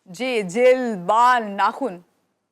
जी, jail, बाल, नाखून,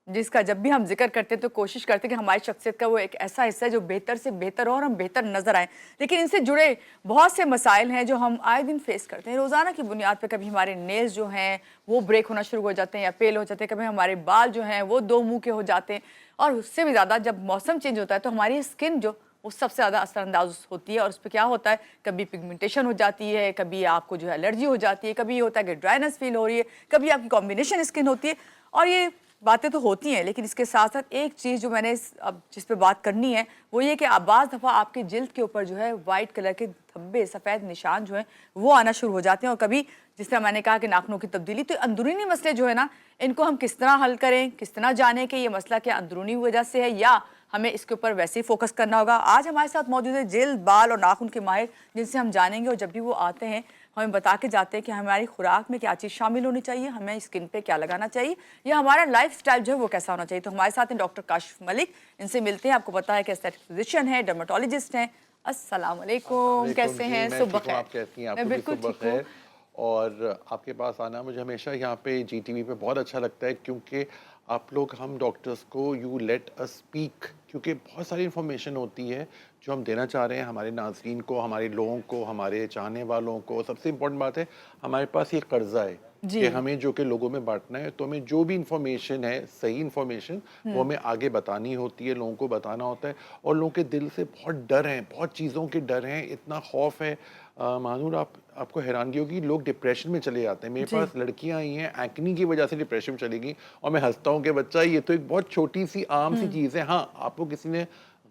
जिसका जब भी हम ज़िक्र करते हैं तो कोशिश करते हैं कि हमारी शख्सियत का वो एक ऐसा हिस्सा है जो बेहतर से बेहतर हो और हम बेहतर नज़र आएँ। लेकिन इनसे जुड़े बहुत से मसाइल हैं जो हम आए दिन फेस करते हैं। रोज़ाना की बुनियाद पे कभी हमारे नेल्स जो हैं वो ब्रेक होना शुरू हो जाते हैं या फेल हो जाते हैं, कभी हमारे बाल जो हैं वो 2 मुँह के हो जाते हैं और उससे भी ज़्यादा जब मौसम चेंज होता है तो हमारी स्किन जो वो सबसे ज़्यादा असरअंदाज होती है और उस पे क्या होता है, कभी पिगमेंटेशन हो जाती है, कभी आपको जो है एलर्जी हो जाती है, कभी ये होता है कि ड्राइनेस फील हो रही है, कभी आपकी कॉम्बिनेशन स्किन होती है और ये बातें तो होती हैं, लेकिन इसके साथ-साथ एक चीज़ जो मैंने अब जिस पे बात करनी है, वो ये कि बाज़ दफ़ा आपकी जिल्द के ऊपर जो है व्हाइट कलर के धब्बे, सफ़ेद निशान जो हैं, वो आना शुरू हो जाते हैं और कभी जिस तरह मैंने कहा कि नाखूनों की तब्दीली, तो अंदरूनी मसले जो है ना, इनको हम किस तरह हल करें, किस तरह जानें कि ये मसला क्या अंदरूनी वजह से है या हमें इसके ऊपर वैसे ही फोकस करना होगा। आज हमारे साथ मौजूद है जिल्द, बाल और नाखून के माहिर, जिनसे हम जानेंगे और जब भी वो आते हैं हमें बता के जाते हैं कि हमारी खुराक में क्या चीज़ शामिल होनी चाहिए, हमें स्किन पे क्या लगाना चाहिए या हमारा लाइफस्टाइल जो है वो कैसा होना चाहिए। तो हमारे साथ हैं डॉक्टर काशिफ मलिक, इनसे मिलते हैं। आपको पता है कि एस्थेटिक फिजिशियन है, डर्मेटोलॉजिस्ट हैं। अस्सलाम वालेकुम, कैसे जी, हैं? मैं सुबह ठीक हूँ, खैर। आप कैसी हैं? मैं आपको भी बिल्कुल सुबह ठीक हूँ। खैर। और आपके पास आना मुझे हमेशा यहाँ पे जीटीवी पे बहुत अच्छा लगता है, क्योंकि आप लोग हम डॉक्टर्स को यू लेट अस स्पीक, क्योंकि बहुत सारी इन्फॉर्मेशन होती है जो हम देना चाह रहे हैं हमारे नाज़रीन को, हमारे लोगों को, हमारे चाहने वालों को। सबसे इम्पोर्टेंट बात है, हमारे पास ये कर्जा है जी। कि हमें जो कि लोगों में बांटना है, तो हमें जो भी इन्फॉर्मेशन है, सही इन्फॉर्मेशन, वो हमें आगे बतानी होती है, लोगों को बताना होता है। और लोगों के दिल से बहुत डर हैं, बहुत चीज़ों के डर हैं, इतना खौफ है। मानूर, आपको हैरानगी होगी, लोग डिप्रेशन में चले जाते हैं। मेरे जी। पास लड़कियां आई हैं एक्नी की वजह से डिप्रेशन में चली गई, और मैं हंसता हूँ कि बच्चा, ये तो एक बहुत छोटी सी आम सी चीज़ है। हाँ, आपको किसी ने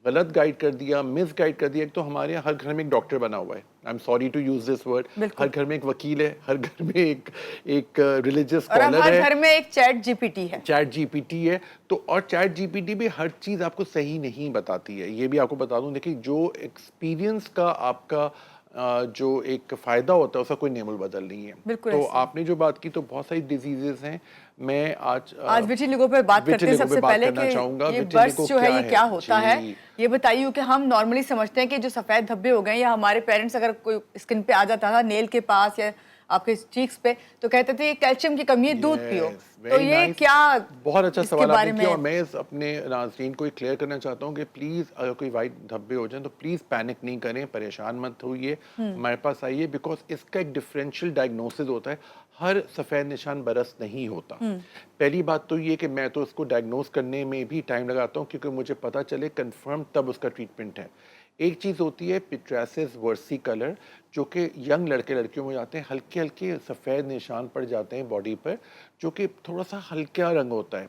गलत गाइड कर दिया, मिस गाइड कर दिया। एक तो हमारे यहाँ हर घर में एक डॉक्टर बना हुआ है, I am sorry to use this word. हर बिल्कुल। घर में एक वकील है, हर घर में एक रिलीजियस और अब स्कॉलर हर है, घर में एक चैट जीपीटी है। चैट जीपीटी है। तो और चैट जीपीटी भी हर चीज़ आपको सही नहीं बताती है, ये भी आपको बता दूं। देखिए, जो एक्सपीरियंस का आपका जो एक फ़ायदा होता है, उसका कोई नेमुल बदल नहीं है। बिल्कुल तो ऐसे ही। आपने जो बात की, तो बहुत सारी डिजीज़ेज़ हैं। मैं आज आज विटिलिगो पे बात करते हैं विटिलिगो पे सबसे बात पहले कि करना चाहूँगा। ये बर्स विटिलिगो जो है क्या ये है? क्या होता है? जी। ये बताइए कि हम नॉर्मली समझते हैं कि जो सफ़ेद धब्बे हो गए या हमारे पेरेंट्स अगर कोई स्किन पे आ जाता था नेल के पास या आपके चीक्स पे तो कहते थे ये कैल्शियम की कमी है, दूध पियो। यस, तो वेरी ये नाइस। क्या बहुत अच्छा इसके सवाल आपने बारे किया, और में? मैं अपने नाज़रीन को क्लियर करना चाहता हूँ कि प्लीज़, अगर कोई वाइट धब्बे हो जाएं तो प्लीज़ पैनिक नहीं करें, परेशान मत होइए, हमारे पास आइए। बिकॉज इसका एक डिफरेंशियल डायग्नोसिस होता है, हर सफ़ेद निशान बरस नहीं होता। पहली बात तो ये कि मैं तो इसको डायग्नोस करने में भी टाइम लगाता हूँ, क्योंकि मुझे पता चले कंफर्म, तब उसका ट्रीटमेंट है। एक चीज़ होती है पिट्रासिस वर्सी कलर, जो कि यंग लड़के लड़कियों में जाते हैं, हल्के हल्के सफ़ेद निशान पड़ जाते हैं बॉडी पर, जो कि थोड़ा सा हल्का रंग होता है।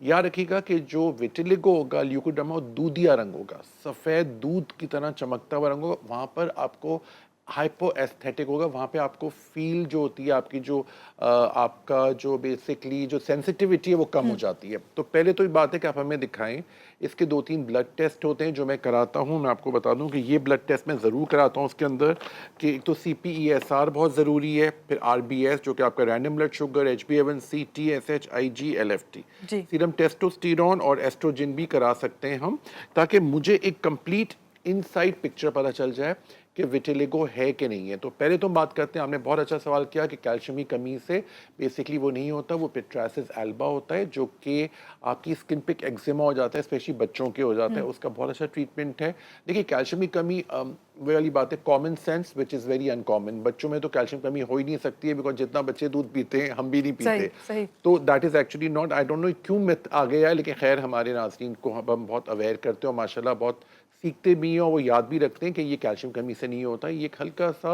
याद रखिएगा कि जो विटिलिगो होगा, ल्यूकोडर्मा, वो दूधिया रंग होगा, सफ़ेद दूध की तरह चमकता हुआ रंग होगा। वहाँ पर आपको हाइपो एस्थेटिक होगा, वहाँ पे आपको फील जो होती है, आपकी जो आपका जो बेसिकली जो सेंसिटिविटी है वो कम हो जाती है। तो पहले तो ये बात है कि आप हमें दिखाएं। इसके 2-3 ब्लड टेस्ट होते हैं जो मैं कराता हूँ। मैं आपको बता दूं कि ये ब्लड टेस्ट मैं ज़रूर कराता हूँ उसके अंदर, कि एक तो CPESR बहुत ज़रूरी है, फिर RBS जो कि आपका random blood sugar, HbA1c, TSH, IG, LFT, जी। सीरम टेस्टोस्टेरोन और एस्ट्रोजन भी करा सकते हैं हम, ताकि मुझे एक कंप्लीट इनसाइड पिक्चर पता चल जाए कि विटिलिगो है कि नहीं है। तो पहले तो बात करते हैं, आपने बहुत अच्छा सवाल किया कि कैल्शियम की कमी से बेसिकली वो नहीं होता, वो पिट्रासिस एल्बा होता है, जो कि आपकी स्किन पे एक्जिमा हो जाता है, स्पेशली बच्चों के हो जाता है। उसका बहुत अच्छा ट्रीटमेंट है। देखिए, कैल्शियम की कमी वो वाली बात है, common sense which is very uncommon. बच्चों में तो कैल्शियम कमी हो ही नहीं सकती है, बिकॉज जितना बच्चे दूध पीते हैं हम भी नहीं सही, पीते। सही। तो that is actually not, I don't no क्यों मिथ आ गया है, लेकिन खैर हमारे नाज़रीन को हम बहुत अवेयर करते हैं, और माशाल्लाह बहुत सीखते भी हैं, और वो याद भी रखते हैं कि ये कैल्शियम कमी से नहीं होता। ये एक हल्का सा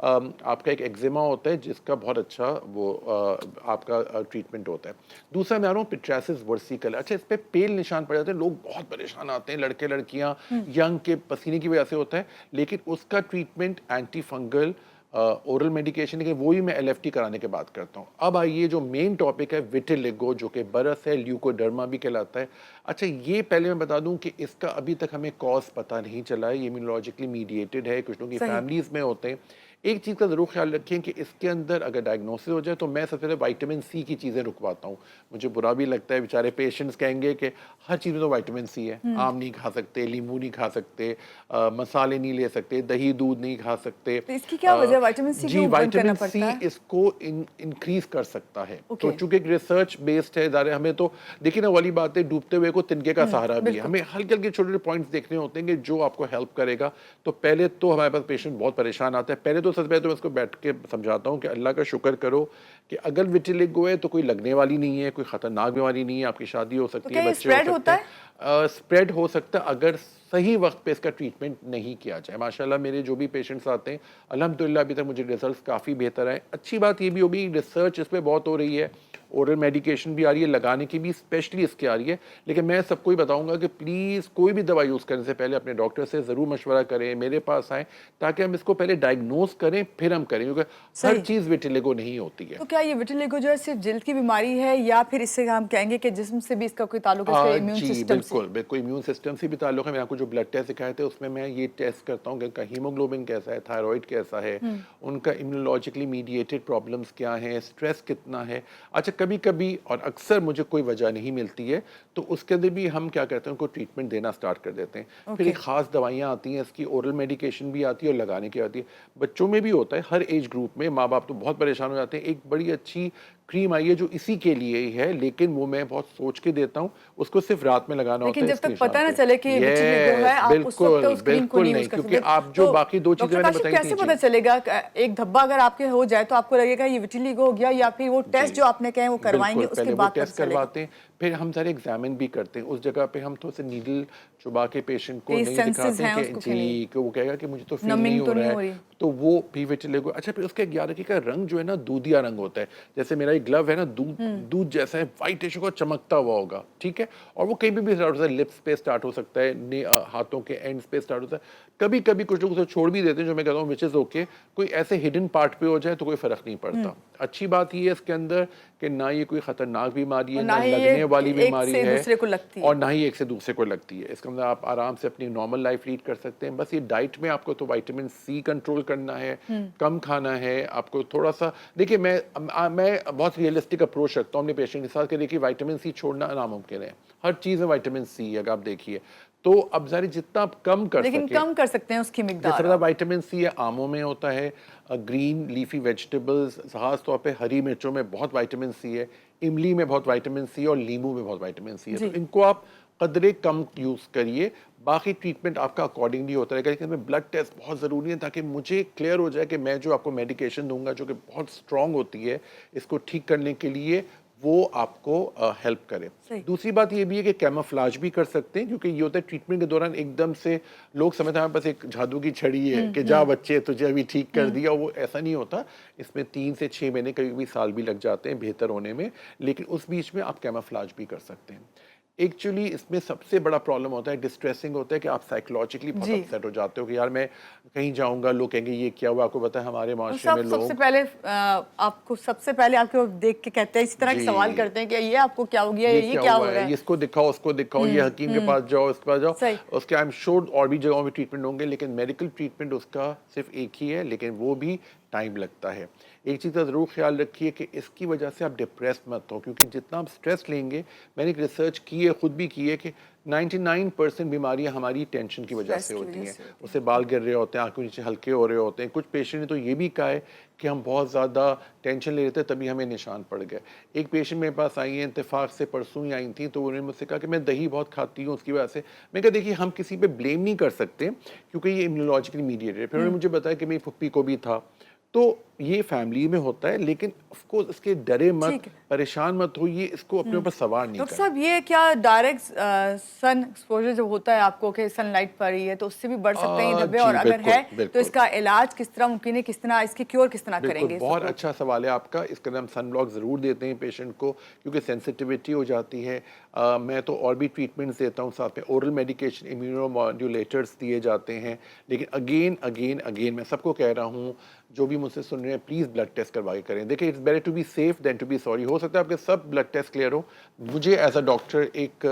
आपका एक एक्जिमा होता है, जिसका बहुत अच्छा वो आपका ट्रीटमेंट होता है। दूसरा मैं आ रहा हूँ पिट्रासिस वर्सिकल। अच्छा, इस पे पेल निशान पड़ जाते हैं, लोग बहुत परेशान आते हैं, लड़के लड़कियाँ, यंग के पसीने की वजह से होता है, लेकिन उसका treatment anti fungal oral medication है, वो ही मैं LFT कराने के बाद करता हूँ। अब आइए जो मेन टॉपिक है, विटिलिगो, जो कि बरस है, ल्यूकोडर्मा भी कहलाता है। अच्छा, ये पहले मैं बता दूं कि इसका अभी तक हमें कॉज पता नहीं चला है, ये इम्यूनोलॉजिकली मीडिएटेड है, कुछ लोगों की सही। फैमिलीज में होते हैं। एक चीज़ का ज़रूर ख्याल रखें कि इसके अंदर अगर डायग्नोसिस हो जाए तो मैं सबसे पहले विटामिन सी की चीज़ें रुकवाता हूँ। मुझे बुरा भी लगता है, बेचारे पेशेंट्स कहेंगे कि हर चीज़ में तो विटामिन सी है, आम नहीं खा सकते, नींबू नहीं खा सकते, मसाले नहीं ले सकते, दही दूध नहीं खा सकते। तो इसकी क्या वजह है? विटामिन सी जी, क्यों बंद करना विटामिन सी पड़ता है? इसको इंक्रीज कर सकता है। तो ओके। चूंकि एक रिसर्च बेस्ड है, ज़ाहिर है हमें तो देखिए ना, वाली बात है, डूबते हुए को तिनके का सहारा भी है। बिल्कुल। हमें हल्के हल्के छोटे छोटे पॉइंट्स देखने होते हैं कि जो आपको हेल्प करेगा। तो पहले तो हमारे पास पेशेंट बहुत परेशान आता है, पहले तो सबसे पहले तो मैं उसको बैठ के समझाता हूँ कि अल्लाह का शुक्र करो कि अगर विटिलिगो है तो कोई लगने वाली नहीं है, कोई खतरनाक बीमारी नहीं है, आपकी शादी हो तो सकती क्या है, ये बच्चे हो स्प्रेड सकते होता है? हैं। स्प्रेड हो सकता है अगर सही वक्त पे इसका ट्रीटमेंट नहीं किया जाए। माशाल्लाह मेरे जो भी पेशेंट्स आते हैं, अल्हम्दुलिल्लाह अभी तक मुझे रिजल्ट्स काफ़ी बेहतर आए। अच्छी बात ये भी होगी, रिसर्च इस पे बहुत हो रही है, ओरल मेडिकेशन भी आ रही है, लगाने की भी स्पेशली इसकी आ रही है। लेकिन मैं सबको ही बताऊंगा कि प्लीज़ कोई भी दवा यूज़ करने से पहले अपने डॉक्टर से ज़रूर मशवरा करें, मेरे पास आएँ, ताकि हम इसको पहले डायग्नोज करें फिर हम करें, क्योंकि हर सही। चीज़ विटिलिगो नहीं होती है। तो क्या ये विटिलिगो जो है सिर्फ जल्द की बीमारी है या फिर इससे हम कहेंगे कि जिस्म से भी इसका कोई ताल्लुक है, इसके इम्यून जी सिस्टम से? बिल्कुल, बिल्कुल इम्यून सिस्टम से भी ताल्लुक है। मैंने आपको जो ब्लड टेस्ट दिखाए थे उसमें मैं ये टेस्ट करता हूँ कि उनका हीमोग्लोबिन कैसा है, थायराइड कैसा है, उनका इम्यूनोलॉजिकली मीडिएटेड प्रॉब्लम्स क्या हैं, स्ट्रेस कितना है। अच्छा, कभी-कभी और अक्सर मुझे कोई वजह नहीं मिलती है, तो उसके अंदर भी हम क्या करते हैं, उनको ट्रीटमेंट देना स्टार्ट कर देते हैं। फिर ओके। एक ख़ास दवाइयाँ आती हैं, इसकी ओरल मेडिकेशन भी आती है और लगाने की आती है। बच्चों में भी होता है, हर एज ग्रुप में माँ-बाप तो बहुत परेशान हो जाते हैं। एक बड़ी अच्छी क्रीम आई है जो इसी के लिए ही है, लेकिन वो मैं बहुत सोच के देता हूँ, उसको सिर्फ रात में लगाना होता लेकिन है, जब इसके तक निशान पता ना पे। चले कि ये विटिलिगो है, यस, आप उस वक्त बिल्कुल, उस क्रीम को बिल्कुल नहीं नहीं, यूज कर क्योंकि सकते। आप जो तो बाकी 2 चीज़ें डॉक्टर मैंने काशिफ, बताई कैसे थी। पता जी, चलेगा एक धब्बा अगर आपके हो जाए तो आपको लगेगा ये विटिलिगो हो गया, या फिर वो टेस्ट जी। जो आपने कहे वो करवाएंगे बिल्कुल, उसके पहले वो बाद पता टेस्ट चलेगा? करवाते हैं, फिर हम सारे एग्ज़ामिन भी करते हैं। उस जगह पे हम थोड़े-से नीडल चुबा के पेशेंट को कि नहीं सेंसेस दिखाते हैं हैं कि उसको कि नहीं, जी, कि वो कहेगा कि मुझे तो फ़ील नहीं नमिंग हो तो रहा नहीं है, हो रही? तो वो भी विटिलिगो। अच्छा, फिर उसका एक याद रखिए का रंग जो है ना, दूधिया रंग होता है। जैसे मेरा ये ग्लव है ना, दूध दूध जैसा है, व्हाइटिश होगा, चमकता हुआ होगा, ठीक है? और वो कहीं पे भी स्टार्ट हो सकता है, लिप्स पे स्टार्ट हो सकता है, हाथों के एंड्स पे स्टार्ट होता है। कभी-कभी कुछ लोग उसे छोड़ भी देते हैं, जो मैं कहता हूँ व्हिच इज़ ओके। कोई ऐसे हिडन पार्ट पे हो जाए तो कोई फ़र्क नहीं पड़ता। अच्छी बात ये है इसके अंदर कि ना ये कोई ख़तरनाक बीमारी और है, ना ना ही ये लगने वाली एक बीमारी से है, दूसरे को लगती है। और ना ही एक से दूसरे को लगती है। इसका मतलब आप आराम से अपनी नॉर्मल लाइफ लीड कर सकते हैं। बस ये डाइट में आपको तो विटामिन सी कंट्रोल करना है, कम खाना है, आपको थोड़ा-सा देखिए, मैं बहुत रियलिस्टिक अप्रोच रखता हूँ अपने पेशेंट के साथ कि देखिए विटामिन सी छोड़ना नामुमकिन है। हर चीज़ में विटामिन सी है, अगर आप देखिए। तो अब ज़ाहिर है जितना आप कम कर लेकिन सकें, कम कर सकते हैं उसकी जैसे मिकदार पता आप। विटामिन सी है, आमों में होता है, ग्रीन लीफी वेजिटेबल्स, खास तौर पे हरी मिर्चों में बहुत विटामिन सी है, इमली में बहुत विटामिन सी है और नींबू में बहुत विटामिन सी है। तो जी। इनको आप कदरे कम यूज़ करिए, बाकी ट्रीटमेंट आपका अकॉर्डिंगली होता रहेगा। लेकिन इसमें ब्लड टेस्ट बहुत ज़रूरी है, ताकि मुझे क्लियर हो जाए कि मैं जो आपको मेडिकेशन दूंगा, जो कि बहुत स्ट्रॉन्ग होती है, इसको ठीक करने के लिए वो आपको हेल्प करे। सही। दूसरी बात ये भी है कि कैमोफ्लेज भी कर सकते हैं, क्योंकि ये होता है ट्रीटमेंट के दौरान एकदम से लोग समझते हैं हमारे पास एक जादू की छड़ी है कि जा बच्चे तुझे अभी ठीक कर दिया। वो ऐसा नहीं होता। इसमें 3 से 6 महीने, कभी कभी साल भी लग जाते हैं बेहतर होने में, लेकिन उस बीच में आप कैमोफ्लेज भी कर सकते हैं। एक्चुअली इसमें सबसे बड़ा प्रॉब्लम होता है, डिस्ट्रेसिंग होता है, कि आप साइकोलॉजिकली बहुत जी। अपसेट हो जाते हो कि यार मैं कहीं जाऊंगा, लोग कहेंगे ये क्या हुआ। आपको पता है हमारे और माशरे में सबसे लोग पहले आपको सबसे पहले आपको देख के कहते हैं, इसी तरह के जी, सवाल करते हैं कि ये आपको क्या हो गया, ये ये क्या क्या हुआ हो रहा है, है? ये इसको दिखाओ, उसको दिखाओ, ये हकीम के पास जाओ, इसके पास जाओ। सही। उसके आई एम श्योर और भी जगहों में ट्रीटमेंट होंगे, लेकिन मेडिकल ट्रीटमेंट उसका सिर्फ एक ही है, लेकिन वो भी टाइम लगता है। एक चीज़ का ज़रूर ख्याल रखिए कि इसकी वजह से आप डिप्रेस मत हो, क्योंकि जितना आप स्ट्रेस लेंगे, मैंने एक रिसर्च की है, खुद भी की है, कि 99% बीमारियां हमारी टेंशन की वजह स्ट्रेस से की होती वजह हैं। से होती उससे बाल गिर रहे होते हैं, आंखों के नीचे हल्के हो रहे होते हैं। कुछ पेशेंट ने तो ये भी कहा है कि हम बहुत ज़्यादा टेंशन ले रहे थे, तभी हमें निशान पड़ गए। एक पेशेंट मेरे पास आई है, इत्तेफाक से परसों ही आई थी, तो उन्होंने मुझसे कहा कि मैं दही बहुत खाती हूँ, उसकी वजह से। मैं कहा देखिए, हम किसी पे ब्लेम नहीं कर सकते, क्योंकि ये इम्यूनोलॉजिकली मीडिएटेड है। फिर उन्होंने मुझे बताया कि मेरी फुप्पी को भी था। तो ये फैमिली में होता है, लेकिन ऑफ कोर्स इसके डरे मत, ठीक है। परेशान मत होइए, इसको अपने ऊपर सवार नहीं डॉक्टर करना। साहब, ये क्या डायरेक्ट सन एक्सपोजर जब होता है आपको कि सनलाइट पड़ रही है, तो उससे भी बढ़ सकते हैं ये धब्बे? और जी अगर बिल्कुल, है तो बिल्कुल। इसका इलाज किस तरह मुमकिन है, किस तरह इसकी क्योर किस तरह बिल्कुल, करेंगे इस बहुत अप्रोच? अच्छा सवाल है आपका। इसके अंदर हम सन ब्लॉक ज़रूर देते हैं पेशेंट को, क्योंकि सेंसिटिविटी हो जाती है। मैं तो और भी ट्रीटमेंट्स देता हूँ, साथ में ओरल मेडिकेशन, इम्यूनोमॉड्यूलेटर्स दिए जाते हैं। लेकिन अगेन अगेन अगेन मैं सबको कह रहा हूँ, जो भी मुझसे सुन रहे हैं प्लीज़ ब्लड टेस्ट करवा के करें। देखिए it's better to be safe than to be sorry. हो सकता है आपके सब ब्लड टेस्ट क्लियर हो, मुझे एज अ डॉक्टर एक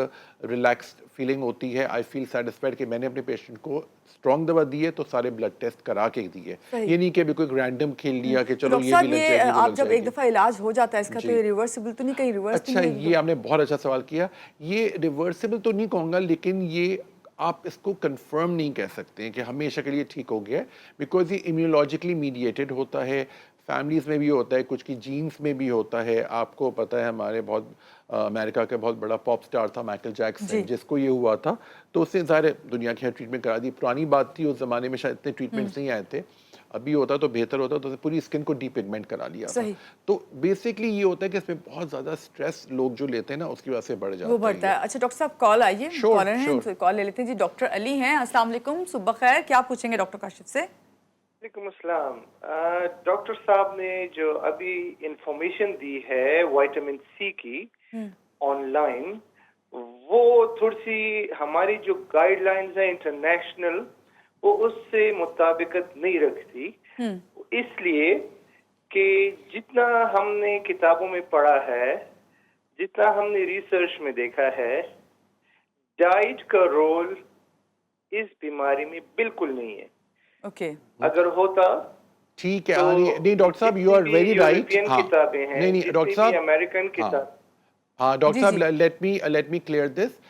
रिलैक्स्ड फीलिंग होती है, आई फील सेटिस्फाइड कि मैंने अपने पेशेंट को स्ट्रॉन्ग दवा दी है तो सारे ब्लड टेस्ट करा के दिए। सही। ये नहीं कि अभी कोई रैंडम खेल लिया कि तो चलो डॉक्टर ये साहब भी लग ये जाएगी वो आप लग जब एक जाएगी। दफा इलाज हो जाता है इसका तो जी। ये रिवर्सिबल तो नहीं, कहीं रिवर्स तो अच्छा, नहीं ये आपने बहुत अच्छा सवाल किया। ये रिवर्सिबल तो नहीं कहूँगा, लेकिन ये आप इसको कंफर्म नहीं कह सकते हैं कि हमेशा के लिए ठीक हो गया है, बिकॉज ये इम्यूनोलॉजिकली मीडिएटेड होता है, फैमिलीज़ में भी होता है, कुछ की जीन्स में भी होता है। आपको पता है हमारे बहुत अमेरिका का बहुत बड़ा पॉप स्टार था माइकल जैक्सन, जी। जिसको ये हुआ था, तो उसने ज़ाहिर दुनिया की हर ट्रीटमेंट करा दी। पुरानी बात थी, उस ज़माने में शायद इतने ट्रीटमेंट्स नहीं आए थे, अभी होता तो बेहतर होता, तो उसने पूरी स्किन को डीपिगमेंट करा लिया था। सही। तो बेसिकली ये होता है कि इसमें बहुत ज़्यादा स्ट्रेस लोग जो लेते हैं ना, उसकी वजह से बढ़ जाता वो है बढ़ता ये। है। अच्छा डॉक्टर साहब कॉल आइए, Sure, कॉलर हैं, sure. तो कॉल ले लेते हैं जी। डॉक्टर अली हैं, अस्सलाम वालेकुम, सुबह खैर, क्या पूछेंगे डॉक्टर काशिफ से? वालेकुम अस्सलाम। डॉक्टर साहब ने जो अभी इंफॉर्मेशन दी है विटामिन सी की ऑनलाइन, वो थोड़ी सी हमारी जो गाइडलाइंस है इंटरनेशनल, वो उससे मुताबिकत नहीं रखती। इसलिए कि जितना हमने किताबों में पढ़ा है, जितना हमने रिसर्च में देखा है, डाइट का रोल इस बीमारी में बिल्कुल नहीं है। ओके। अगर होता ठीक है। तो हाँ, नहीं डॉक्टर साहब यू आर जितनी भी वेरी राइट। यूरोपियन हाँ, किताबें हैं, नहीं जितनी डॉक्टर भी साहब, अमेरिकन हाँ किताब, हाँ डॉक्टर जी, साहब, जी। Let me clear this.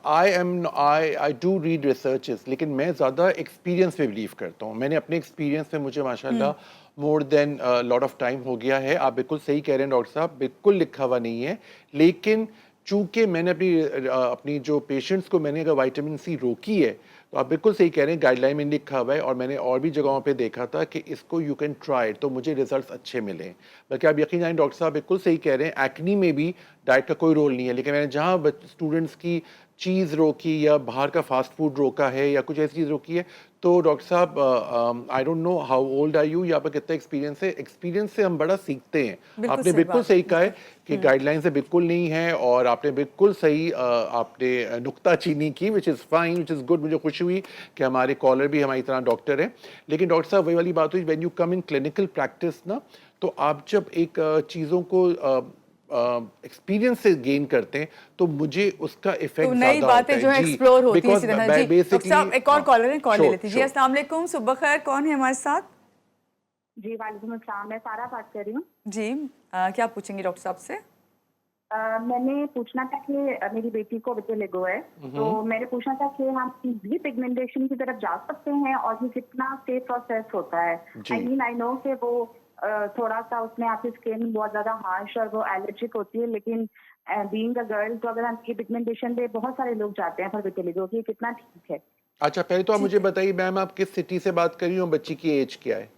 I do read researches, लेकिन मैं ज़्यादा एक्सपीरियंस पे बिलीव करता हूँ। मैंने अपने एक्सपीरियंस में, मुझे माशाल्लाह more than lot of time हो गया है। आप बिल्कुल सही कह रहे हैं डॉक्टर साहब, बिल्कुल लिखा हुआ नहीं है, लेकिन चूंकि मैंने अपनी जो पेशेंट्स को मैंने अगर विटामिन सी रोकी है, तो आप बिल्कुल सही कह रहे हैं, गाइडलाइन में लिखा हुआ है, और मैंने और भी जगहों पे देखा था कि इसको यू कैन ट्राई, तो मुझे रिजल्ट्स अच्छे मिले। बल्कि आप यकीन जानें डॉक्टर साहब बिल्कुल सही कह रहे हैं, एक्नी में भी डाइट का कोई रोल नहीं है, लेकिन मैंने जहाँ स्टूडेंट्स की चीज़ रोकी या बाहर का फास्ट फूड रोका है या कुछ ऐसी चीज़ रोकी है, तो डॉक्टर साहब I don't know how old are you, या पर कितना एक्सपीरियंस है, एक्सपीरियंस से हम बड़ा सीखते हैं। बिल्कुल आपने सही बिल्कुल बात। सही कहा है कि गाइडलाइन से बिल्कुल नहीं है, और आपने बिल्कुल सही आपने नुक्ताचीनी की, which is fine, which is good. मुझे खुशी हुई कि हमारे कॉलर भी हमारी तरह डॉक्टर हैं। लेकिन डॉक्टर साहब वही वाली बात हुई, when you come in clinical practice ना, तो आप जब एक चीज़ों को एक्सपीरियंस से गेन करते हैं, तो मुझे उसका तो इफेक्ट नई ज्यादा होता बातें है। जो है जी, एक्सप्लोर होती है because इसी तरह। जी डॉक्टर basically, साहब एक और हाँ, कॉलर है, कॉल ले sure, लेते हैं जी। sure. अस्सलाम वालेकुम, सुबह खैर, कौन है हमारे साथ? जी वालेकुम अस्सलाम, मैं सारा बात कर रही हूँ। जी क्या पूछेंगे डॉक्टर साहब से? मैंने पूछना था कि मेरी बेटी को विटिलिगो है, तो मैंने पूछना था कि हम भी पिगमेंटेशन की तरफ जा सकते हैं और ये कितना सेफ प्रोसेस होता है। जी। आई नो कि वो थोड़ा सा उसमें आपकी स्किन बहुत ज्यादा हार्श और वो एलर्जिक होती है, लेकिन बीइंग अ गर्ल, तो अगर हम ये पिगमेंटेशन पे बहुत सारे लोग जाते हैं फॉर विटिलिगो, कि ये कितना ठीक है? अच्छा, पहले तो आप ठीक मुझे है। बताइए मैम, आप किस सिटी से बात कर रही हो, बच्ची की एज क्या है?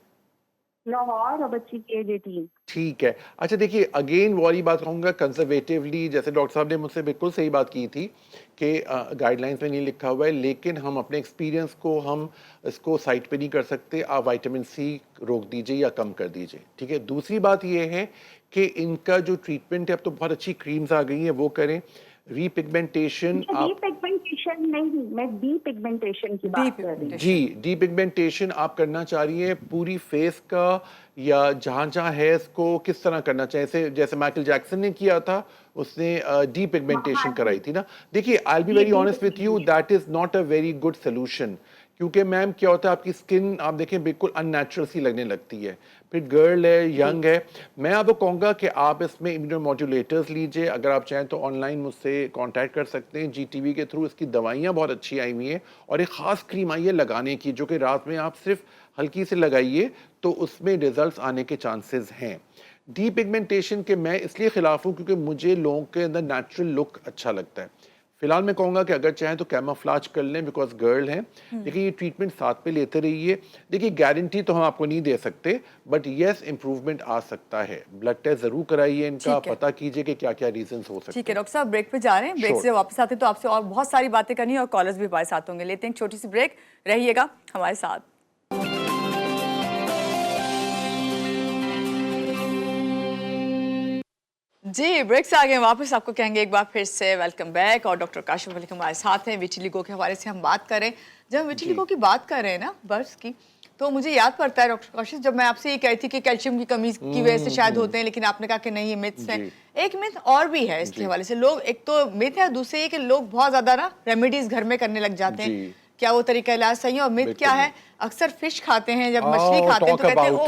लाहौर, और बच्ची की एज 18। ठीक है। अच्छा देखिए, अगेन वाली बात कहूँगा, कंजर्वेटिवली, जैसे डॉक्टर साहब ने मुझसे बिल्कुल सही बात की थी कि गाइडलाइंस में नहीं लिखा हुआ है, लेकिन हम अपने एक्सपीरियंस को हम इसको साइट पे नहीं कर सकते। आप विटामिन सी रोक दीजिए या कम कर दीजिए, ठीक है। दूसरी बात ये है कि इनका जो ट्रीटमेंट है, अब तो बहुत अच्छी क्रीम्स आ गई हैं, वो करें। रीपिगमेंटेशन आप डीपिगमेंटेशन नहीं, मैं डीपिगमेंटेशन की बात कर रही हूँ। जी, डीपिगमेंटेशन आप करना चाह रही हैं पूरी फेस का, या जहाँ जहाँ हेयर्स को किस तरह करना चाहिए? जैसे जैसे माइकल जैक्सन ने किया था, उसने डीपिगमेंटेशन हाँ कराई जी। थी ना। देखिए, आई विल बी जी, very honest with you, depigmentation. That is not a very good solution, क्योंकि मैम क्या होता है, आपकी स्किन आप देखें बिल्कुल अननेचुरल सी लगने लगती है। फिर गर्ल है, यंग है, मैं आपको कहूँगा कि आप इसमें इम्यूनोमॉड्यूलेटर्स लीजिए। अगर आप चाहें तो ऑनलाइन मुझसे कांटेक्ट कर सकते हैं, जीटीवी के थ्रू इसकी दवाइयाँ बहुत अच्छी आई हुई हैं, और एक ख़ास क्रीम आई है लगाने की, जो कि रात में आप सिर्फ हल्की से लगाइए, तो उसमें रिजल्ट्स आने के चांसेस हैं। डीपिगमेंटेशन के मैं इसलिए खिलाफ हूँ क्योंकि मुझे लोगों के अंदर नेचुरल लुक अच्छा लगता है। फिलहाल मैं कहूँगा कि अगर चाहें तो कैमोफ्लेज कर लें, बिकॉज गर्ल हैं, लेकिन ये ट्रीटमेंट साथ पे लेते रहिए। देखिए, गारंटी तो हम आपको नहीं दे सकते, बट येस इम्प्रूवमेंट आ सकता है। ब्लड टेस्ट जरूर कराइए इनका, ठीक है। पता कीजिए कि क्या क्या रीजंस हो सकते ठीक है हैं। डॉक्टर साहब, ब्रेक पे जा रहे हैं, ब्रेक Sure. से वापस आते हैं तो आपसे और बहुत सारी बातें करनी है, और कॉलर्स भी हमारे साथ होंगे। लेते हैं एक छोटी सी ब्रेक, रहिएगा हमारे साथ। जी ब्रेक से आ गए वापस, आपको कहेंगे एक बार फिर से वेलकम बैक। और डॉक्टर काशिफ मलिक हमारे साथ हैं, विटिलिगो के हवाले से हम बात करें। जब हम विटिलिगो की बात कर रहे हैं ना, बर्ड्स की, तो मुझे याद पड़ता है डॉक्टर कौशिक, जब मैं आपसे ये कह रही थी कि कैल्शियम की कमी की वजह से शायद होते हैं, लेकिन आपने कहा कि नहीं, ये मिथ्स हैं। एक मिथ और भी है इसके हवाले से, लोग, एक तो मिथ है, दूसरी ये कि लोग बहुत ज्यादा ना रेमेडीज घर में करने लग जाते हैं। क्या वो तरीका इलाज सही है? और मिथ क्या है, अक्सर फिश खाते हैं, जब मछली खाते हैं तो कहते हैं ओ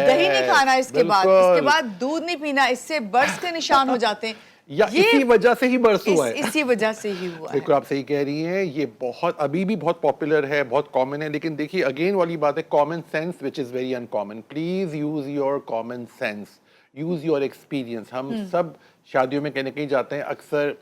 दही नहीं खाना, इसके बाद दूध नहीं पीना, इससे बर्ड्स के निशान हो जाते हैं, या इसी वजह से ही बर्स हुआ है। इसी वजह से ही हुआ है। बिल्कुल आप सही कह रही हैं, ये बहुत अभी भी बहुत पॉपुलर है, बहुत कॉमन है, लेकिन देखिए अगेन वाली बात है, common sense which is very uncommon. Please use your common sense, use your experience. हम सब शादियों में कहीं जाते हैं, अक्सर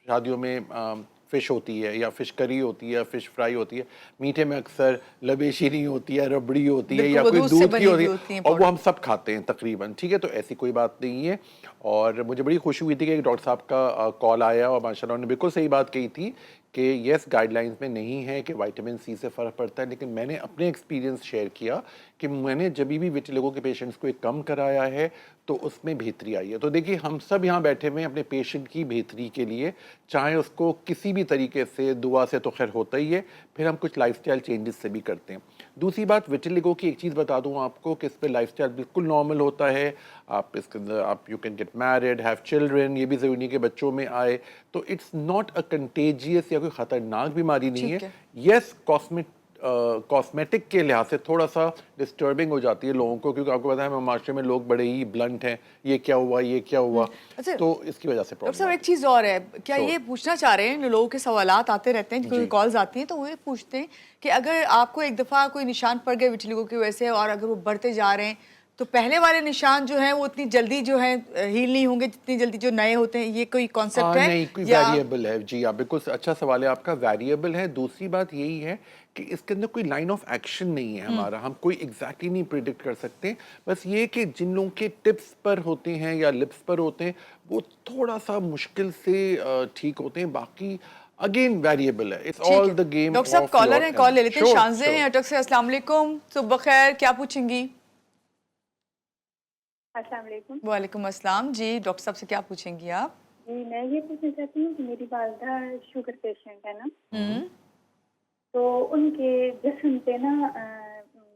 शादियों में फिश होती है या फिश करी होती है, फिश फ्राई होती है, मीठे में अक्सर लबेशीनी होती है, रबड़ी होती है, या कोई दूध की होती है, और वो हम सब खाते हैं तकरीबन, ठीक है। तो ऐसी कोई बात नहीं है। और मुझे बड़ी खुशी हुई थी कि डॉक्टर साहब का कॉल आया और माशाल्लाह उन्होंने बिल्कुल सही बात कही थी कि यस, गाइडलाइंस में नहीं है कि विटामिन सी से फ़र्क पड़ता है, लेकिन मैंने अपने एक्सपीरियंस शेयर किया कि मैंने जब भी विटिलिगो के पेशेंट्स को एक कम कराया है तो उसमें बेहतरी आई है। तो देखिए हम सब यहाँ बैठे हुए हैं अपने पेशेंट की बेहतरी के लिए, चाहे उसको किसी भी तरीके से, दुआ से तो खैर होता ही है, फिर हम कुछ लाइफस्टाइल चेंजेस से भी करते हैं। दूसरी बात, विटिलिगो की एक चीज़ बता दूँ आपको कि इस पर लाइफस्टाइल बिल्कुल नॉर्मल होता है। आप इसके अंदर आप you can get married, have children, ये भी ज़रूरी नहीं कि बच्चों में आए। तो इट्स नॉट अ कंटेजियस या कोई ख़तरनाक बीमारी नहीं है। यस, कॉस्मेटिक के लिहाज से थोड़ा सा डिस्टर्बिंग हो जाती है लोगों को, क्योंकि आपको पता है माशरे में लोग बड़े ही ब्लंट हैं, ये क्या हुआ, ये क्या हुआ। अच्छा, तो इसकी वजह से डॉक्टर साहब एक चीज़ और है, क्या ये पूछना चाह रहे हैं, लोगों के सवालात आते रहते हैं, कोई कॉल्स आती हैं तो वो ये पूछते हैं कि अगर आपको एक दफ़ा कोई निशान पड़ गए विटिलिगो की वजह से और अगर वो बढ़ते जा रहे हैं तो पहले वाले निशान जो हैं वो उतनी जल्दी जो है हील नहीं होंगे जितनी जल्दी जो नए होते हैं, ये कोई कॉन्सेप्ट है? नहीं, कोई वेरिएबल है जी। आप बिल्कुल अच्छा सवाल है आपका, वेरिएबल है। दूसरी बात यही है कि इसके अंदर कोई लाइन ऑफ एक्शन नहीं है हमारा, हम कोई एग्जैक्टली नहीं प्रिडिक्ट कर सकते। बस ये कि जिन लोगों के टिप्स पर होते हैं या लिप्स पर होते हैं वो थोड़ा सा मुश्किल से ठीक होते हैं, बाकी अगेन वेरिएबल है। It's all the game. Doctor साहब कॉलर हैं, कॉल ले लेते हैं। शांजे हैं अटक से, अस्सलाम वालेकुम, सुबह खैर, क्या पूछेंगी? अस्सलाम वालेकुम। वालेकुम अस्सलाम जी, डॉक्टर साहब से क्या पूछेंगी आप? जी मैं ये पूछना चाहती हूँ कि मेरी वालदा शुगर पेशेंट है ना, तो उनके जिस्म पे ना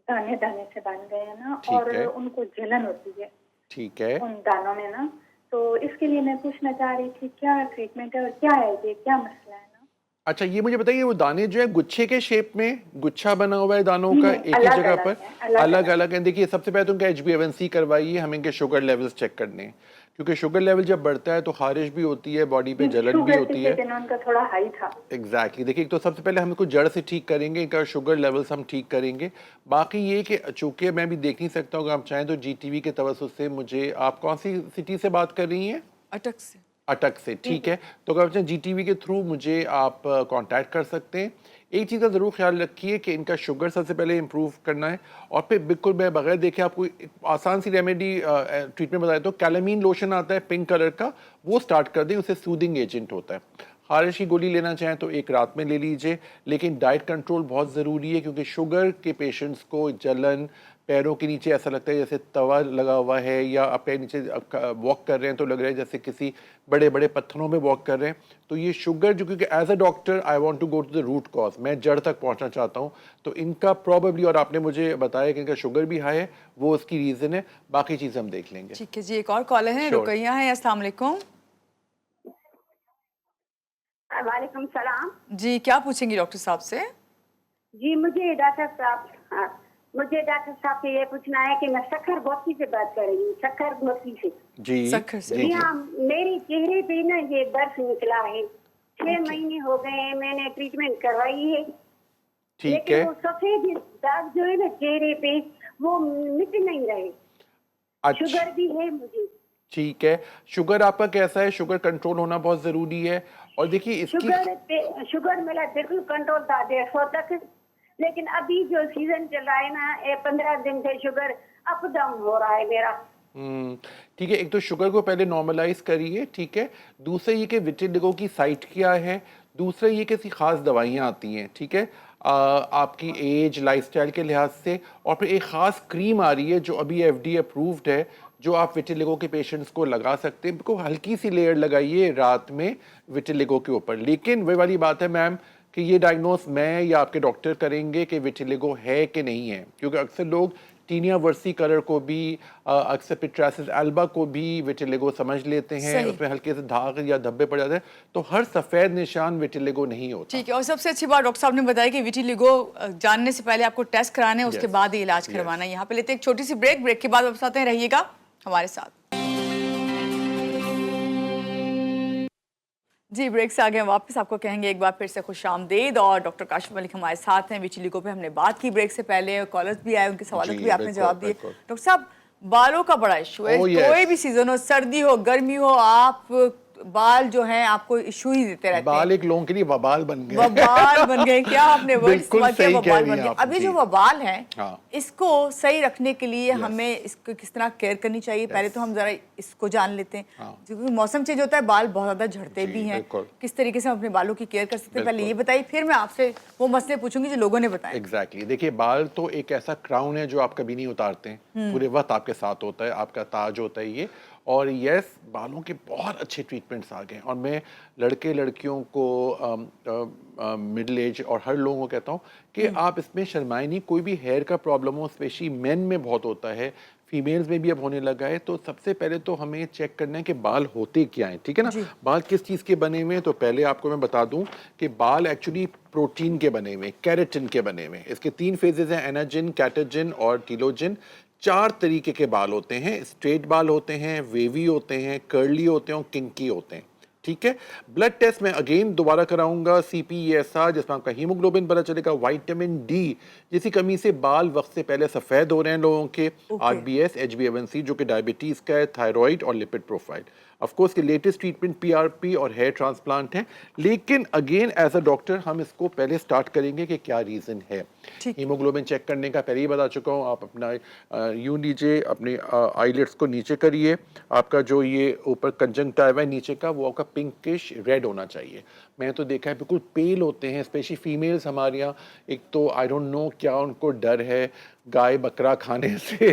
दाने दाने से बन गए हैं ना, और उनको जलन होती है, ठीक है, उन दानों में ना। तो इसके लिए मैं पूछना चाह रही थी क्या ट्रीटमेंट है और क्या है, ये क्या मसला है ना? अच्छा ये मुझे बताइए, वो दाने जो है गुच्छे के शेप में, गुच्छा बना हुआ है दानों का एक ही जगह पर, अलग अलग है? देखिए सबसे पहले तो उनका HbA1c करवाइए, हमें इनके शुगर लेवल्स चेक करने हैं, क्योंकि शुगर लेवल जब बढ़ता है तो खारिश भी होती है, बॉडी पे जलन भी होती है। उनका थोड़ा हाई था। एग्जैक्टली देखिए, तो सबसे पहले हम इसको जड़ से ठीक करेंगे, इनका शुगर लेवल्स हम ठीक करेंगे। बाकी ये कि चूंकि मैं भी देख नहीं सकता हूँ, अगर आप चाहें तो GTV के तवज्जुह से मुझे, आप कौन सी सिटी से बात कर रही हैं? अटक से। अटक से, ठीक है। तो अगर आप GTV के थ्रू मुझे आप कांटेक्ट कर सकते हैं। एक चीज़ का ज़रूर ख्याल रखिए कि इनका शुगर सबसे पहले इम्प्रूव करना है, और फिर बिल्कुल मैं बगैर देखे आपको आसान सी रेमेडी ट्रीटमेंट बताया, तो कैलामीन लोशन आता है पिंक कलर का, वो स्टार्ट कर दें, उससे सूदिंग एजेंट होता है। खारिश की गोली लेना चाहें तो एक रात में ले लीजिए, लेकिन डाइट कंट्रोल बहुत ज़रूरी है, क्योंकि शुगर के पेशेंट्स को जलन, पैरों के नीचे ऐसा लगता है जैसे तवा लगा हुआ है, या आप पैर नीचे वॉक कर रहे हैं तो लग रहा है जैसे किसी बड़े बड़े पत्थरों में वॉक कर रहे हैं। तो ये शुगर जो, क्योंकि as a doctor I want to go to the root cause, मैं जड़ तक पहुंचना चाहता हूं, तो इनका प्रॉबेबली, और आपने मुझे बताया कि इनका शुगर भी हाई है, वो उसकी रीज़न है, बाकी चीज़ हम देख लेंगे। ठीक है जी, एक और कॉलर है, रुकैया है। अस्सलाम वालेकुम। वालेकुम सलाम जी, क्या पूछेंगी डॉक्टर साहब से? जी मुझे डॉक्टर साहब से ये पूछना है कि मैं शक्कर गोती से बात कर रही हूँ, शक्कर गोती से। जी शक्कर से। जी हाँ, मेरे चेहरे पे ना ये बर्फ निकला है, 6 महीने हो गए हैं, मैंने ट्रीटमेंट करवाई है, ठीक है, लेकिन वो सफेद दाग जो है ना चेहरे पे वो मिट नहीं रहे। अच्छा, शुगर भी है मुझे। ठीक है, शुगर आपका कैसा है? शुगर कंट्रोल होना बहुत ज़रूरी है। और देखिए इसकी शुगर मेरा बिल्कुल कंट्रोल था 150 तक, लेकिन अभी जो सीजन चल रहा है ना, 15 दिन से शुगर अप डाउन हो रहा है मेरा। ठीक है, एक तो शुगर को पहले नॉर्मलाइज करिए, ठीक है। दूसरा ये कि विटिलिगो की साइट क्या है, दूसरा ये कि खास दवाइयाँ आती हैं, ठीक है, आपकी एज, लाइफस्टाइल के लिहाज से, और फिर एक ख़ास क्रीम आ रही है जो अभी FDA अप्रूव्ड है, जो आप विटिलिगो के पेशेंट्स को लगा सकते हैं। बिल्कुल हल्की सी लेयर लगाइए रात में विटिलिगो के ऊपर, लेकिन वही वाली बात है मैम कि ये डायग्नोस मैं या आपके डॉक्टर करेंगे कि विटिलिगो है कि नहीं है, क्योंकि अक्सर लोग टीनिया वर्सी कलर को भी अक्सर पिट्रासिस एल्बा को भी विटिलिगो समझ लेते हैं, सही। उसमें हल्के से दाग या धब्बे पड़ जाते हैं, तो हर सफ़ेद निशान विटिलिगो नहीं होता। ठीक है, और सबसे अच्छी बात डॉक्टर साहब ने बताया कि विटिलिगो जानने से पहले आपको टेस्ट कराना है, उसके Yes, बाद ही इलाज yes. करवाना है। यहाँ पे लेते हैं एक छोटी सी ब्रेक के बाद वापस आते हैं, रहिएगा हमारे साथ। जी, ब्रेक से आगे हम वापस आपको कहेंगे एक बार फिर से खुश आमदीद, और डॉक्टर काशिफ मलिक हमारे साथ हैं। विटिलिगो पे हमने बात की ब्रेक से पहले, कॉलर्स भी आए, उनके सवालों जी, के भी आपने बिल्कुल, जवाब दिए। बिल्कुल। डॉक्टर साहब, बालों का बड़ा इशू है, Oh, yes. कोई भी सीजन हो, सर्दी हो गर्मी हो, आप बाल जो हैं आपको इशू ही देते रहते हैं। बाल एक लोगों के लिए वबाल बन गए। वबाल बन गए, क्या आपने वर्ड बिल्कुल इस्तेमाल किया, सही कह वबाल रही बन हैं गए। आप, अभी जी। जो वबाल है, हाँ। इसको सही रखने के लिए हमें इसको किस तरह केयर करनी चाहिए, पहले तो हम जरा इसको जान लेते हैं। हाँ। क्योंकि मौसम चेंज होता है, बाल बहुत ज्यादा झड़ते जी, भी हैं, बिल्कुल। किस तरीके से हम अपने बालों की केयर कर सकते हैं, पहले बिल्कुल। ये बताइए, फिर मैं आपसे वो मसले पूछूंगी जो लोगों ने बताए। एग्जैक्टली देखिए, बाल तो एक ऐसा क्राउन है जो आप कभी नहीं उतारते हैं, पूरे वक्त आपके साथ होता है, आपका ताज होता है ये। और यस, बालों के बहुत अच्छे ट्रीटमेंट्स आ गए हैं, और मैं लड़के लड़कियों को मिडिल एज और हर लोगों को कहता हूँ कि आप इसमें शर्माए नहीं। कोई भी हेयर का प्रॉब्लम हो, स्पेशली मेन में बहुत होता है, फीमेल्स में भी अब होने लगा है, तो सबसे पहले तो हमें चेक करना है कि बाल होते क्या हैं, ठीक है ना। बाल किस चीज़ के बने हुए हैं, तो पहले आपको मैं बता दूं कि बाल एक्चुअली प्रोटीन के बने हुए हैं, केराटिन के बने हुए हैं। इसके 3 फेजेस हैं, एनाजिन, कैटाजिन और टीलोजिन। 4 तरीके के बाल होते हैं, स्ट्रेट बाल होते हैं, वेवी होते हैं, कर्ली होते हैं और किंकी होते हैं, ठीक है। ब्लड टेस्ट में अगेन दोबारा कराऊंगा, CPESR, जिसमें आपका हीमोग्लोबिन पता चलेगा, विटामिन डी जिसकी कमी से बाल वक्त से पहले सफ़ेद हो रहे हैं लोगों के, RBS, HbA1c जो कि डायबिटीज़ का है, थायराइड और लिपिड प्रोफाइल। ऑफ कोर्स के लेटेस्ट ट्रीटमेंट PRP और हेयर ट्रांसप्लांट है, लेकिन अगेन एज अ डॉक्टर हम इसको पहले स्टार्ट करेंगे कि क्या रीज़न है। हीमोग्लोबिन चेक करने का पहले ही बता चुका हूँ, आप अपना यूं लीजिए, अपने आईलिड्स को नीचे करिए, आपका जो ये ऊपर कंजंक्टिवा है नीचे का, वो आपका पिंकिश रेड होना चाहिए। मैं तो देखा है बिल्कुल पेल होते हैं, स्पेशली फीमेल्स हमारे यहाँ। एक तो आई डोंट नो क्या उनको डर है गाय बकरा खाने से,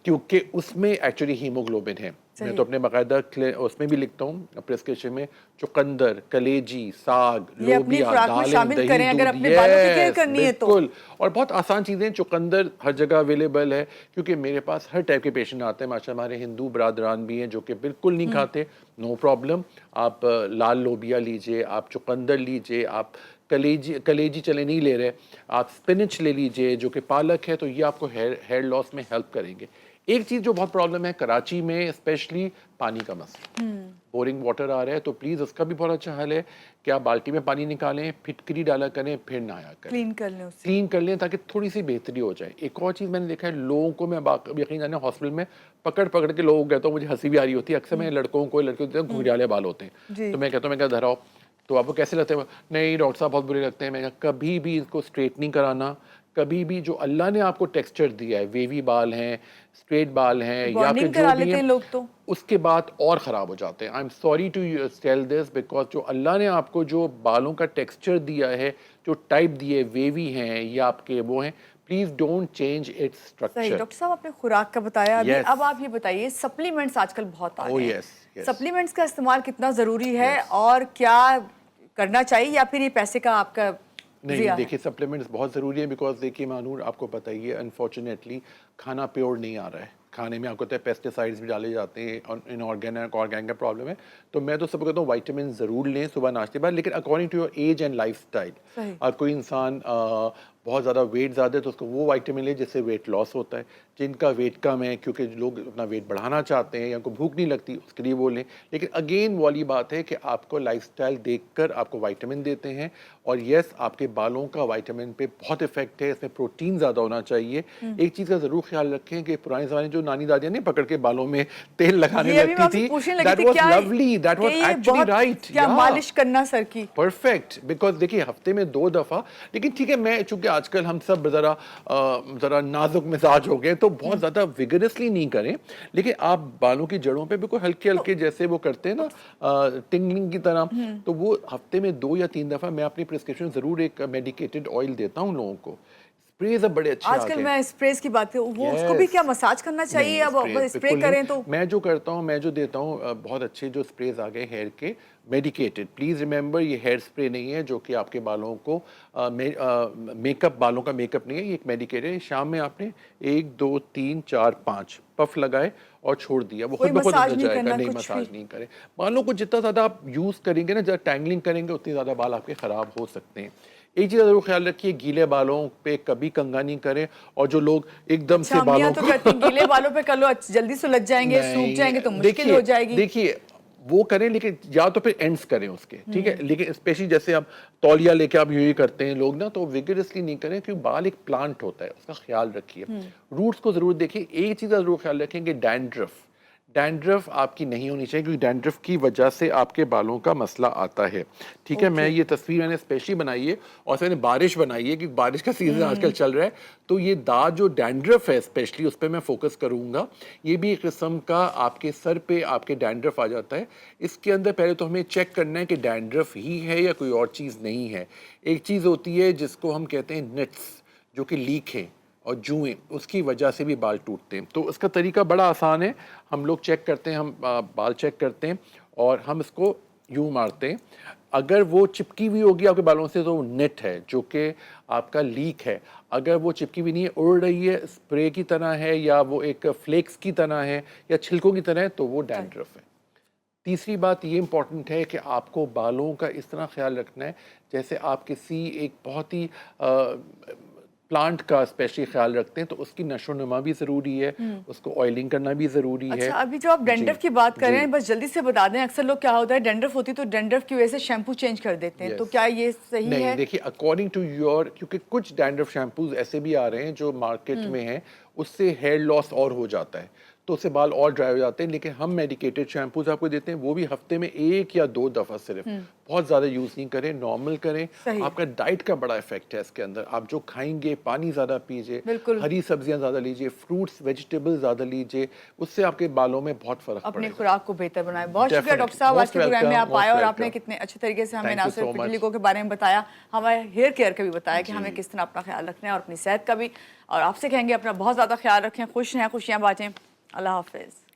क्योंकि उसमें एक्चुअली हीमोग्लोबिन है। मैं तो अपने बाकायदा उसमें भी लिखता हूँ प्रिस्क्रिप्शन में, चुकंदर, कलेजी, साग, ये अपनी लोबिया, खुराक में दालें, शामिल दही, करें अगर दूध। अपने बालों की केयर Yes, करनी है तो। बिल्कुल। और बहुत आसान चीज़ें, चुकंदर हर जगह अवेलेबल है, क्योंकि मेरे पास हर टाइप के पेशेंट आते हैं माशाल्लाह। हमारे हिंदू बरादरान भी हैं जो कि बिल्कुल नहीं खाते, नो प्रॉब्लम। आप लाल लोबिया लीजिए, आप चुकंदर लीजिए, आप कलेजी चले नहीं ले रहे, आप स्पिनच ले लीजिए जो कि पालक है, तो ये आपको हेयर लॉस में हेल्प करेंगे। एक चीज़ जो बहुत प्रॉब्लम है कराची में, स्पेशली पानी का मसला। बोरिंग वाटर आ रहा है, तो प्लीज़ उसका भी बहुत अच्छा हल है कि आप बाल्टी में पानी निकालें, फिटकरी डाला करें, फिर नहाया करें, क्लीन कर लें उससे। क्लीन कर लें ताकि थोड़ी सी बेहतरी हो जाए। एक और चीज़ मैंने देखा है, लोगों को मैं यकीन जाने हॉस्पिटल में पकड़ पकड़ के लोगों को कहता हूँ, मुझे हंसी भी आ रही होती है। अक्सर मैं लड़कों को घुंघराले बाल होते हैं, तो मैं कहता हूँ, मैं क्या धराओ, तो आपको कैसे लगते हैं? नहीं डॉक्टर साहब बहुत बुरे लगते हैं। मैं कभी भी इसको स्ट्रेट नहीं कराना, कभी भी जो अल्लाह ने आपको टेक्सचर दिया है, वेवी बाल हैं, स्ट्रेट बाल हैं, या फिर करा जो भी लेते हैं हैं, लोग तो उसके बाद और ख़राब हो जाते हैं। I am sorry to tell this, because जो अल्लाह ने आपको जो बालों का टेक्सचर दिया है, जो टाइप दिए, वेवी हैं या आपके वो हैं, प्लीज़ डोंट चेंज इट्स सही। स्ट्रक्चर। डॉक्टर साहब आपने खुराक का बताया अभी, Yes. अब आप ये बताइए, सप्लीमेंट्स आजकल बहुत आ Oh, रहे हैं, yes, yes. सप्लीमेंट्स का इस्तेमाल कितना ज़रूरी है Yes. और क्या करना चाहिए, या फिर ये पैसे का आपका नहीं, ज़िया है? देखिए सप्लीमेंट्स बहुत ज़रूरी है, बिकॉज देखिए मानूर, आपको पता ही है अनफॉर्चुनेटली खाना प्योर नहीं आ रहा है। खाने में आपको पता है पेस्टिसाइड्स भी डाले जाते हैं, इनऑर्गेनिक ऑर्गेनिक का प्रॉब्लम है। तो मैं तो सबको कहता हूँ विटामिन ज़रूर लें सुबह नाश्ते बाद, लेकिन according to your age and lifestyle. सही। और कोई इंसान बहुत ज़्यादा वेट ज़्यादा है तो उसको वो विटामिन ले जिससे वेट लॉस होता है। जिनका वेट कम है, क्योंकि लोग अपना वेट बढ़ाना चाहते हैं या उनको भूख नहीं लगती, उसके लिए वो लें। लेकिन अगेन वाली बात है कि आपको लाइफस्टाइल देखकर आपको विटामिन देते हैं, और यस आपके बालों का विटामिन पे बहुत इफेक्ट है, इसमें प्रोटीन ज़्यादा होना चाहिए। एक चीज़ का ज़रूर ख्याल रखें कि पुराने ज़माने जो नानी दादियाँ नहीं पकड़ के बालों में तेल लगाने ये अभी मैं लगती आपसे थी, पूछने लगी दैट थी, वाज क्या लवली, दैट वाज कि ये एक्चुअली बहुत- राइट। क्या मालिश करना सर की? परफेक्ट, बिकॉज देखिए हफ्ते में 2 दफ़ा, लेकिन ठीक है, मैं चूंकि आजकल हम सब ज़रा नाजुक मिजाज हो गए, तो बहुत ज़्यादा विगरसली नहीं करें, लेकिन आप बालों की जड़ों पे बिल्कुल हल्के हल्के जैसे वो करते हैं ना टिंगलिंग की तरह, तो वो हफ्ते में 2 या 3 दफ़ा मैं अपनी प्रिस्क्रिप्शन ज़रूर एक मेडिकेटेड ऑयल देता हूँ लोगों को। स्प्रेज अब बड़े अच्छे आ आजकल गए। मैं स्प्रेज की बात करूं, वो उसको भी Yes. क्या मसाज करना चाहिए? नहीं, अब अगर स्प्रे बिल्कुल करें नहीं। तो मैं जो करता हूँ, मैं जो देता हूँ, बहुत अच्छे जो स्प्रेज आ गए हेयर के, मेडिकेटेड। प्लीज़ रिमेंबर, ये हेयर स्प्रे नहीं है जो कि आपके बालों को मेकअप, बालों का मेकअप नहीं है, ये एक मेडिकेटेड है। शाम में आपने 1 2 3 4 5 पफ लगाए और छोड़ दिया, वो कोई खुद ब खुद मसाज अंदर नहीं जाएगा। करना, नहीं, कुछ मसाज भी? नहीं करें। बालों को जितना ज़्यादा आप यूज़ करेंगे ना, ज़्यादा टैंगलिंग करेंगे, उतनी ज़्यादा बाल आपके ख़राब हो सकते हैं। एक चीज़ ज़रूर ख्याल रखिए, गीले बालों पे कभी कंघा नहीं करें। और जो लोग एकदम अच्छा, से अम्मियाँ बालों तो को कहती हैं गीले बालों पे कर लो, जल्दी सुलझ जाएंगे, सूख जाएंगे तो मुश्किल देखिए, हो जाएगी। देखिए वो करें, लेकिन या तो फिर एंड्स करें उसके, ठीक है। लेकिन स्पेशली जैसे आप तौलिया लेके आप यूं ही करते हैं लोग ना, तो विगरसली नहीं करें, क्योंकि बाल एक प्लांट होता है, उसका ख्याल रखिए। रूट्स को जरूर देखिए। एक चीज़ का जरूर ख्याल रखें कि डैंड्रफ आपकी नहीं होनी चाहिए, क्योंकि डैंड्रफ की वजह से आपके बालों का मसला आता है, ठीक है। मैं ये तस्वीर मैंने स्पेशली बनाई है, और मैंने बारिश बनाई है, क्योंकि बारिश का सीजन आजकल चल रहा है। तो ये दाग जो डैंड्रफ है स्पेशली, उस पर मैं फोकस करूंगा। ये भी एक किस्म का आपके सर पे आपके डैंड्रफ आ जाता है। इसके अंदर पहले तो हमें चेक करना है कि डैंड्रफ ही है या कोई और चीज़ नहीं है। एक चीज़ होती है जिसको हम कहते हैं निट्स, जो कि लीक है, और जुएं, उसकी वजह से भी बाल टूटते हैं। तो इसका तरीका बड़ा आसान है। हम लोग चेक करते हैं, हम बाल चेक करते हैं और हम इसको यूं मारते हैं। अगर वो चिपकी हुई होगी आपके बालों से, तो नेट है जो कि आपका लीक है। अगर वो चिपकी हुई नहीं है, उड़ रही है, स्प्रे की तरह है, या वो एक फ्लेक्स की तरह है, या छिलकों की तरह है, तो वो डैंड्रफ है। तीसरी बात ये इम्पॉर्टेंट है कि आपको बालों का इस तरह ख्याल रखना है जैसे आप किसी एक बहुत ही प्लांट का स्पेशली ख्याल रखते हैं, तो उसकी नशो नुमा भी ज़रूरी है, उसको ऑयलिंग करना भी ज़रूरी है। अच्छा, अभी जो आप डैंड्रफ जी, की बात कर रहे जी। हैं, बस जल्दी से बता दें। अक्सर लोग क्या होता है, डैंड्रफ होती तो डैंड्रफ की वजह से शैम्पू चेंज कर देते हैं, तो Yes. क्या ये सही नहीं, है? देखिए, अकॉर्डिंग टू योर, क्योंकि कुछ डैंड्रफ शैम्पूज ऐसे भी आ रहे हैं जो मार्केट में हैं, उससे हेयर लॉस और हो जाता है, तो उससे बाल और ड्राई हो जाते हैं। लेकिन हम मेडिकेटेड शैम्पूज आपको देते हैं, वो भी हफ्ते में 1 या 2 दफ़ा सिर्फ, बहुत ज़्यादा यूज़ नहीं करें, नॉर्मल करें। सही। आपका डाइट का बड़ा इफेक्ट है इसके अंदर। आप जो खाएंगे, पानी ज़्यादा पीजिए, बिल्कुल। हरी सब्जियां ज़्यादा लीजिए, फ्रूट्स वेजिटेबल्स ज़्यादा लीजिए, उससे आपके बालों में बहुत फ़र्क अपनी पड़ेगा। खुराक को बेहतर बनाए। बहुत शुक्रिया Definitely. डॉक्टर साहब, आज Most के प्रोग्राम में welcome, आप आए most और आपने welcome. कितने अच्छे तरीके से हमें Thank ना you so सिर्फ much. विटिलिगो के बारे में बताया, हमारे हेयर केयर का भी बताया कि हमें किस तरह अपना ख्याल रखना है, और अपनी सेहत का भी। और आपसे कहेंगे अपना बहुत ज़्यादा ख्याल रखें, खुश रहें, खुशियाँ बांटें। अल्लाह हाफिज़।